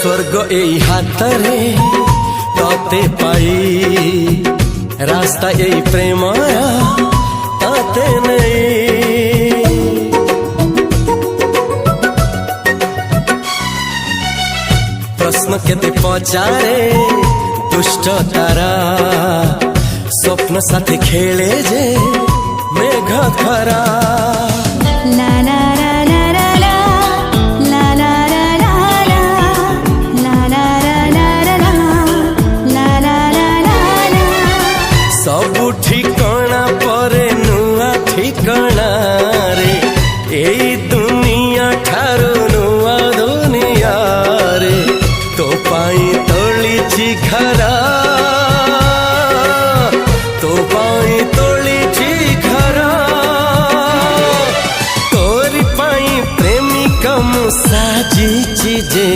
स्वर्ग एई हातरे तते पाई रास्ता एई प्रेमाया ताते नहीं। प्रश्न केते पचारे दुष्ट तारा स्वप्न साथी खेले जे मेघ खरा। ला ला ला ला ला ला ला ला ला ला ला ला ला ला। सबु ठिकाना परे नुआ ठिकाना रे एई दुनिया ठारू नुआ दुनिया रे। तो पाई तोलिछि घरा तो पाई तोलिछि घरा तोरी पाई प्रेमिका मु साजिछि जे।